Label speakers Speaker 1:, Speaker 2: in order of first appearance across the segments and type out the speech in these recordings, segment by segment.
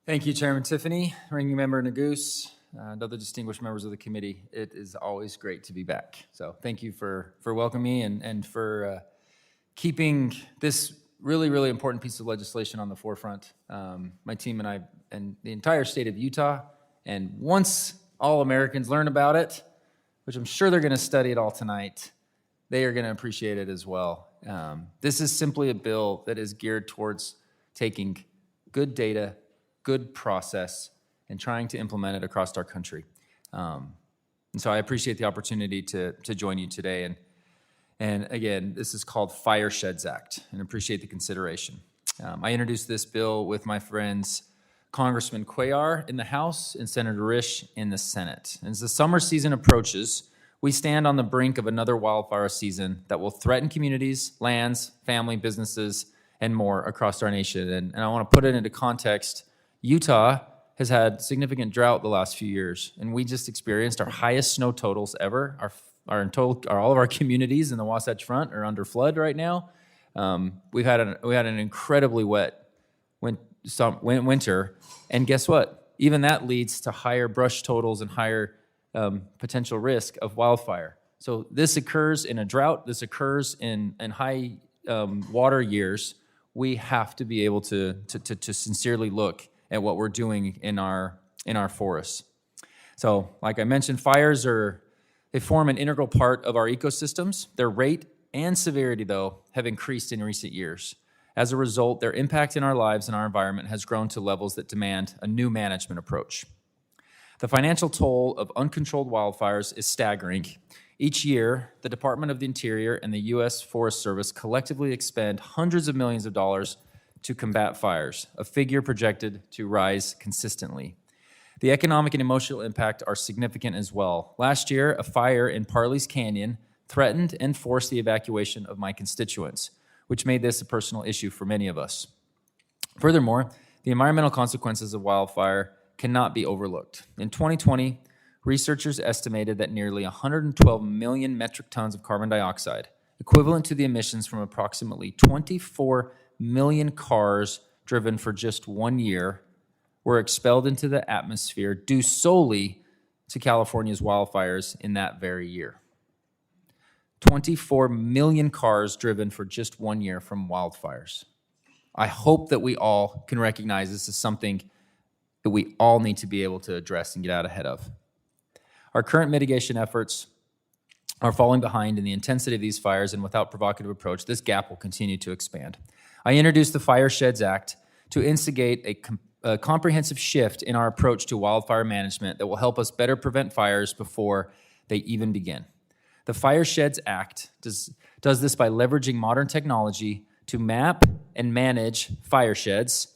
Speaker 1: Thank you, Chairman Tiffany, Ranking Member Nagoose, and other distinguished members of the committee. It is always great to be back. So thank you for welcoming me and for keeping this really, really important piece of legislation on the forefront. My team and I and the entire state of Utah. And once all Americans learn about it, which I'm sure they're going to study it all tonight, they are going to appreciate it as well. This is simply a bill that is geared towards taking good data, good process, and trying to implement it across our country. And so I appreciate the opportunity to join you today. And again, this is called FIRESHEDS Act, and appreciate the consideration. I introduced this bill with my friends Congressman Cuellar in the House and Senator Risch in the Senate. And as the summer season approaches, we stand on the brink of another wildfire season that will threaten communities, lands, family, businesses, and more across our nation. And I want to put it into context. Utah has had significant drought the last few years, and we just experienced our highest snow totals ever. All of our communities in the Wasatch Front are under flood right now. We had an incredibly wet winter, and guess what? Even that leads to higher brush totals and higher potential risk of wildfire. So this occurs in a drought. This occurs in high water years. We have to be able to sincerely look at what we're doing in our forests. So, like I mentioned, fires they form an integral part of our ecosystems. Their rate and severity, though, have increased in recent years. As a result, their impact in our lives and our environment has grown to levels that demand a new management approach. The financial toll of uncontrolled wildfires is staggering. Each year, the Department of the Interior and the U.S. Forest Service collectively expend hundreds of millions of dollars to combat fires, a figure projected to rise consistently. The economic and emotional impact are significant as well. Last year, a fire in Parley's Canyon threatened and forced the evacuation of my constituents, which made this a personal issue for many of us. Furthermore, the environmental consequences of wildfire cannot be overlooked. In 2020, researchers estimated that nearly 112 million metric tons of carbon dioxide, equivalent to the emissions from approximately 24 million cars driven for just 1 year, were expelled into the atmosphere due solely to California's wildfires in that very year. 24 million cars driven for just 1 year from wildfires. I hope that we all can recognize this as something that we all need to be able to address and get out ahead of. Our current mitigation efforts are falling behind in the intensity of these fires, and without provocative approach, this gap will continue to expand. I introduced the FIRESHEDS Act to instigate a comprehensive shift in our approach to wildfire management that will help us better prevent fires before they even begin. The FIRESHEDS Act does this by leveraging modern technology to map and manage firesheds,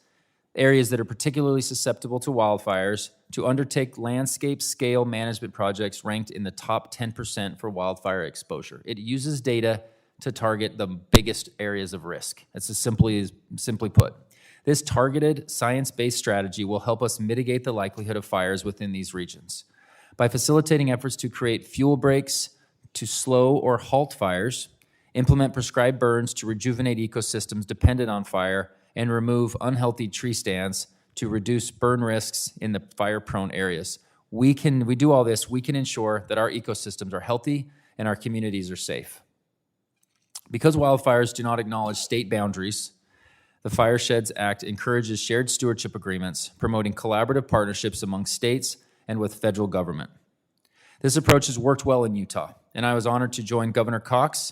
Speaker 1: areas that are particularly susceptible to wildfires, to undertake landscape scale management projects ranked in the top 10% for wildfire exposure. It uses data to target the biggest areas of risk. That's as simply put. This targeted, science-based strategy will help us mitigate the likelihood of fires within these regions. By facilitating efforts to create fuel breaks to slow or halt fires, implement prescribed burns to rejuvenate ecosystems dependent on fire, and remove unhealthy tree stands to reduce burn risks in the fire-prone areas. We do all this, we can ensure that our ecosystems are healthy and our communities are safe. Because wildfires do not acknowledge state boundaries, the FIRESHEDS Act encourages shared stewardship agreements, promoting collaborative partnerships among states and with federal government. This approach has worked well in Utah, and I was honored to join Governor Cox,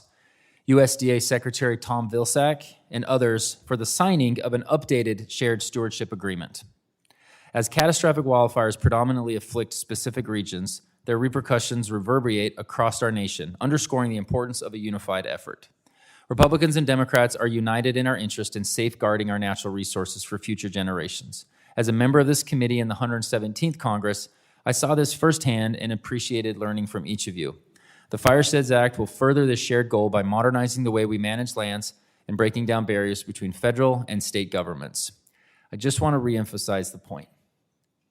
Speaker 1: USDA Secretary Tom Vilsack, and others for the signing of an updated shared stewardship agreement. As catastrophic wildfires predominantly afflict specific regions, their repercussions reverberate across our nation, underscoring the importance of a unified effort. Republicans and Democrats are united in our interest in safeguarding our natural resources for future generations. As a member of this committee in the 117th Congress, I saw this firsthand and appreciated learning from each of you. The FIRESHEDS Act will further this shared goal by modernizing the way we manage lands and breaking down barriers between federal and state governments. I just want to reemphasize the point.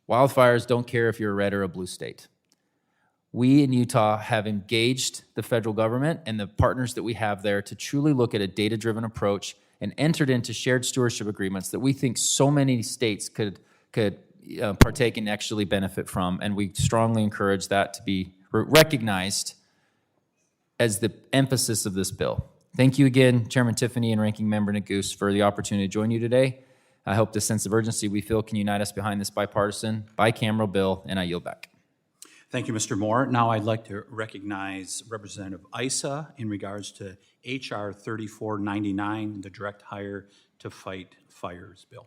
Speaker 1: Wildfires don't care if you're a red or a blue state. We in Utah have engaged the federal government and the partners that we have there to truly look at a data-driven approach and entered into shared stewardship agreements that we think so many states could could partake and actually benefit from. And we strongly encourage that to be recognized as the emphasis of this bill. Thank you again, Chairman Tiffany and Ranking Member Neguse, for the opportunity to join you today. I hope the sense of urgency we feel can unite us behind this bipartisan, bicameral bill, and I yield back.
Speaker 2: Thank you, Mr. Moore. Now I'd like to recognize Representative Issa in regards to H.R. 3499, the Direct Hire to Fight Fires bill.